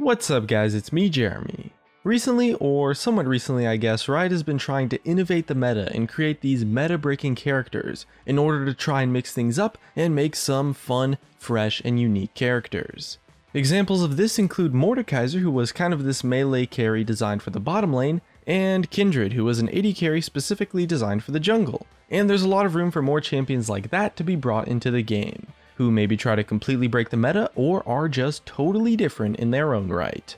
What's up guys, it's me Jeremy. Recently, or somewhat recently I guess, Riot has been trying to innovate the meta and create these meta-breaking characters in order to try and mix things up and make some fun, fresh, and unique characters. Examples of this include Mordekaiser, who was kind of this melee carry designed for the bottom lane, and Kindred, who was an AD carry specifically designed for the jungle. And there's a lot of room for more champions like that to be brought into the game, who maybe try to completely break the meta or are just totally different in their own right.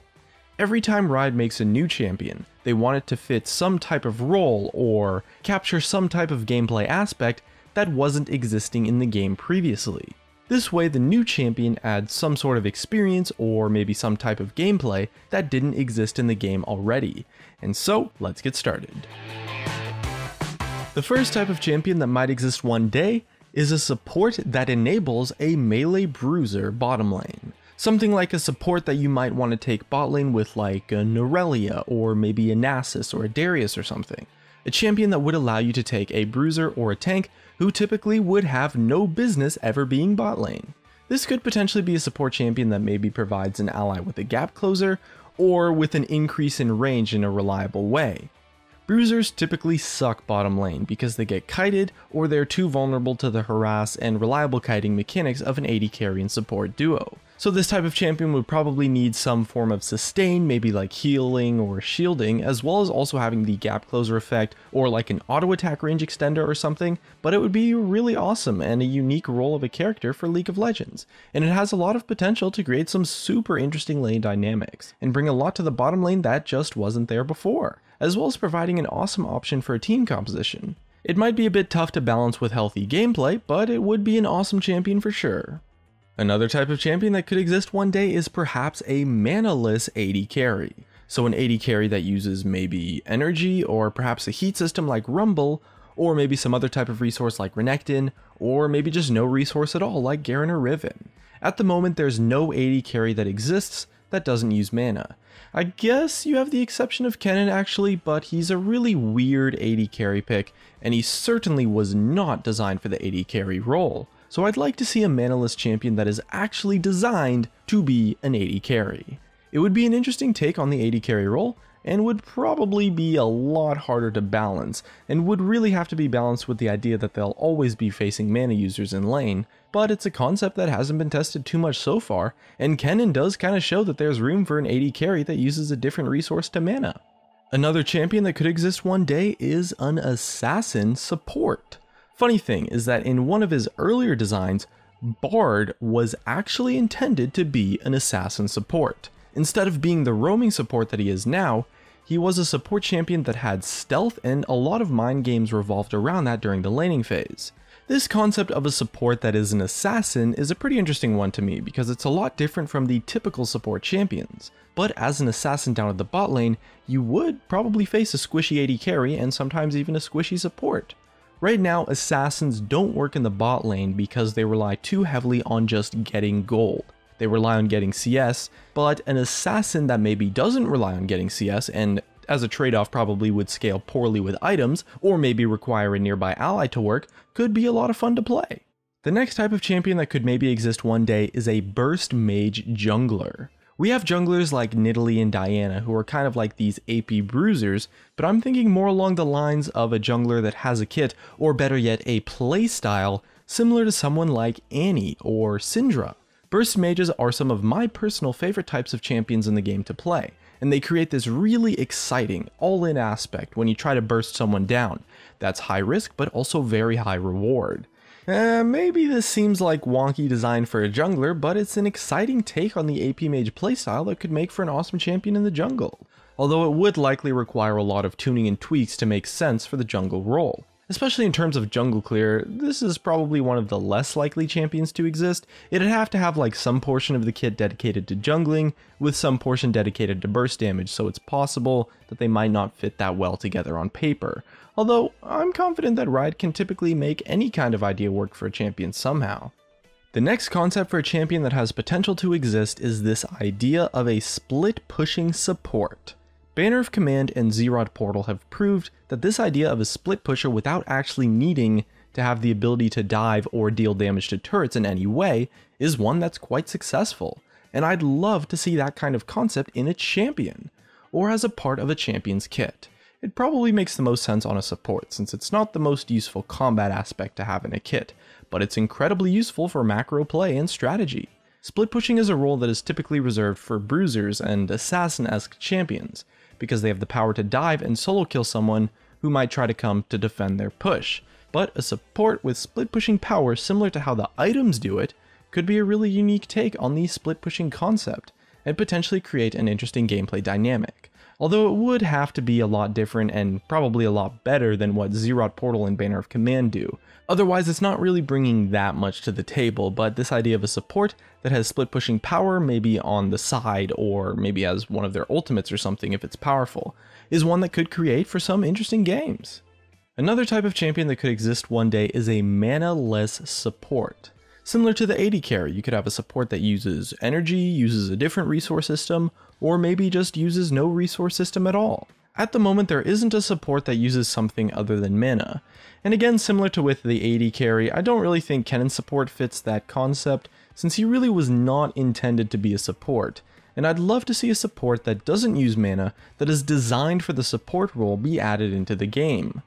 Every time Riot makes a new champion, they want it to fit some type of role or capture some type of gameplay aspect that wasn't existing in the game previously. This way the new champion adds some sort of experience or maybe some type of gameplay that didn't exist in the game already. And so, let's get started. The first type of champion that might exist one day is a support that enables a melee bruiser bottom lane. Something like a support that you might want to take bot lane with, like a Norelia or maybe a Nasus or a Darius or something. A champion that would allow you to take a bruiser or a tank who typically would have no business ever being bot lane. This could potentially be a support champion that maybe provides an ally with a gap closer or with an increase in range in a reliable way. Bruisers typically suck bottom lane because they get kited or they're too vulnerable to the harass and reliable kiting mechanics of an AD carry and support duo. So this type of champion would probably need some form of sustain, maybe like healing or shielding, as well as also having the gap closer effect or like an auto attack range extender or something, but it would be really awesome and a unique role of a character for League of Legends. And it has a lot of potential to create some super interesting lane dynamics and bring a lot to the bottom lane that just wasn't there before, as well as providing an awesome option for a team composition. It might be a bit tough to balance with healthy gameplay, but it would be an awesome champion for sure. Another type of champion that could exist one day is perhaps a mana-less AD carry. So an AD carry that uses maybe energy or perhaps a heat system like Rumble, or maybe some other type of resource like Renekton, or maybe just no resource at all like Garen or Riven. At the moment there's no AD carry that exists that doesn't use mana. I guess you have the exception of Kennen actually, but he's a really weird AD carry pick, and he certainly was not designed for the AD carry role. So I'd like to see a mana-less champion that is actually designed to be an AD carry. It would be an interesting take on the AD carry role, and would probably be a lot harder to balance, and would really have to be balanced with the idea that they'll always be facing mana users in lane, but it's a concept that hasn't been tested too much so far, and Kennen does kind of show that there's room for an AD carry that uses a different resource to mana. Another champion that could exist one day is an assassin support. Funny thing is that in one of his earlier designs, Bard was actually intended to be an assassin support. Instead of being the roaming support that he is now, he was a support champion that had stealth, and a lot of mind games revolved around that during the laning phase. This concept of a support that is an assassin is a pretty interesting one to me because it's a lot different from the typical support champions. But as an assassin down at the bot lane, you would probably face a squishy AD carry and sometimes even a squishy support. Right now, assassins don't work in the bot lane because they rely too heavily on just getting gold. They rely on getting CS, but an assassin that maybe doesn't rely on getting CS and as a trade-off probably would scale poorly with items or maybe require a nearby ally to work could be a lot of fun to play. The next type of champion that could maybe exist one day is a burst mage jungler. We have junglers like Nidalee and Diana who are kind of like these AP bruisers, but I'm thinking more along the lines of a jungler that has a kit, or better yet a playstyle, similar to someone like Annie or Syndra. Burst mages are some of my personal favorite types of champions in the game to play, and they create this really exciting, all-in aspect when you try to burst someone down. That's high risk, but also very high reward. Maybe this seems like wonky design for a jungler, but it's an exciting take on the AP mage playstyle that could make for an awesome champion in the jungle. Although it would likely require a lot of tuning and tweaks to make sense for the jungle role. Especially in terms of jungle clear, this is probably one of the less likely champions to exist. It'd have to have like some portion of the kit dedicated to jungling, with some portion dedicated to burst damage, so it's possible that they might not fit that well together on paper. Although, I'm confident that Riot can typically make any kind of idea work for a champion somehow. The next concept for a champion that has potential to exist is this idea of a split pushing support. Banner of Command and Xerath Portal have proved that this idea of a split pusher without actually needing to have the ability to dive or deal damage to turrets in any way is one that's quite successful. and I'd love to see that kind of concept in a champion, or as a part of a champion's kit. It probably makes the most sense on a support, since it's not the most useful combat aspect to have in a kit, but it's incredibly useful for macro play and strategy. Split pushing is a role that is typically reserved for bruisers and assassin-esque champions, because they have the power to dive and solo kill someone who might try to come to defend their push. But a support with split pushing power similar to how the items do it could be a really unique take on the split pushing concept, and potentially create an interesting gameplay dynamic. Although it would have to be a lot different and probably a lot better than what Xerath Portal and Banner of Command do. Otherwise, it's not really bringing that much to the table, but this idea of a support that has split pushing power maybe on the side, or maybe as one of their ultimates or something if it's powerful, is one that could create for some interesting games. Another type of champion that could exist one day is a mana-less support. Similar to the AD carry, you could have a support that uses energy, uses a different resource system, or maybe just uses no resource system at all. At the moment, there isn't a support that uses something other than mana. And again, similar to with the AD carry, I don't really think Kenan's support fits that concept, since he really was not intended to be a support. And I'd love to see a support that doesn't use mana, that is designed for the support role, be added into the game.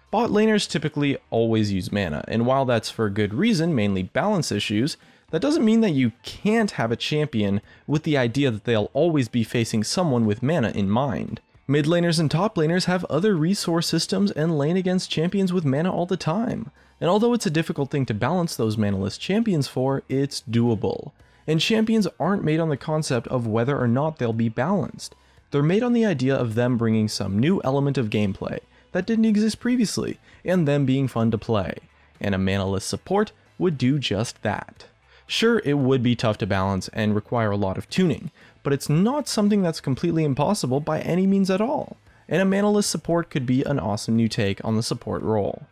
Bot laners typically always use mana, and while that's for good reason, mainly balance issues, that doesn't mean that you can't have a champion with the idea that they'll always be facing someone with mana in mind. Mid laners and top laners have other resource systems and lane against champions with mana all the time, and although it's a difficult thing to balance those mana-less champions for, it's doable. And champions aren't made on the concept of whether or not they'll be balanced. They're made on the idea of them bringing some new element of gameplay that didn't exist previously, and them being fun to play, and a mana-less support would do just that. Sure, it would be tough to balance and require a lot of tuning, but it's not something that's completely impossible by any means at all, and a mana-less support could be an awesome new take on the support role.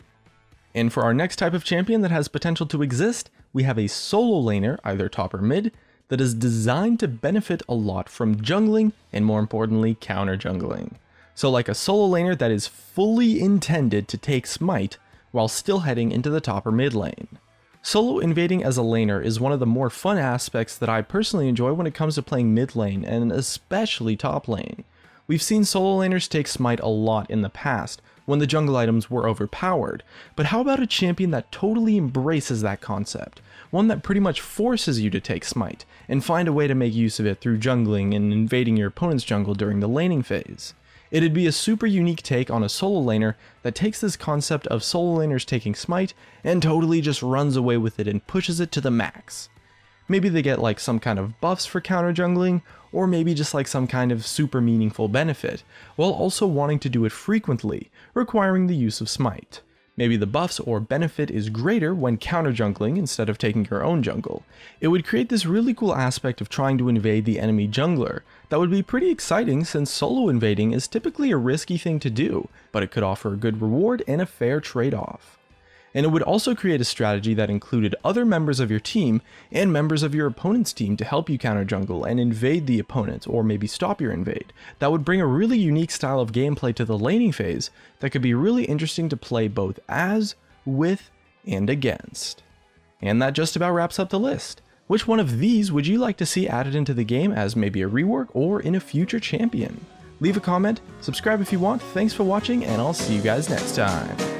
And for our next type of champion that has potential to exist, we have a solo laner, either top or mid, that is designed to benefit a lot from jungling, and more importantly, counter jungling. So like a solo laner that is fully intended to take smite while still heading into the top or mid lane. Solo invading as a laner is one of the more fun aspects that I personally enjoy when it comes to playing mid lane and especially top lane. We've seen solo laners take smite a lot in the past when the jungle items were overpowered, but how about a champion that totally embraces that concept? One that pretty much forces you to take smite and find a way to make use of it through jungling and invading your opponent's jungle during the laning phase. It'd be a super unique take on a solo laner that takes this concept of solo laners taking smite and totally just runs away with it and pushes it to the max. Maybe they get like some kind of buffs for counter jungling, or maybe just like some kind of super meaningful benefit, while also wanting to do it frequently, requiring the use of smite. Maybe the buffs or benefit is greater when counter jungling instead of taking your own jungle. It would create this really cool aspect of trying to invade the enemy jungler that would be pretty exciting, since solo invading is typically a risky thing to do, but it could offer a good reward and a fair trade-off. And it would also create a strategy that included other members of your team and members of your opponent's team to help you counter jungle and invade the opponent, or maybe stop your invade. That would bring a really unique style of gameplay to the laning phase that could be really interesting to play both as, with, and against. And that just about wraps up the list. Which one of these would you like to see added into the game as maybe a rework or in a future champion? Leave a comment, subscribe if you want, thanks for watching, and I'll see you guys next time.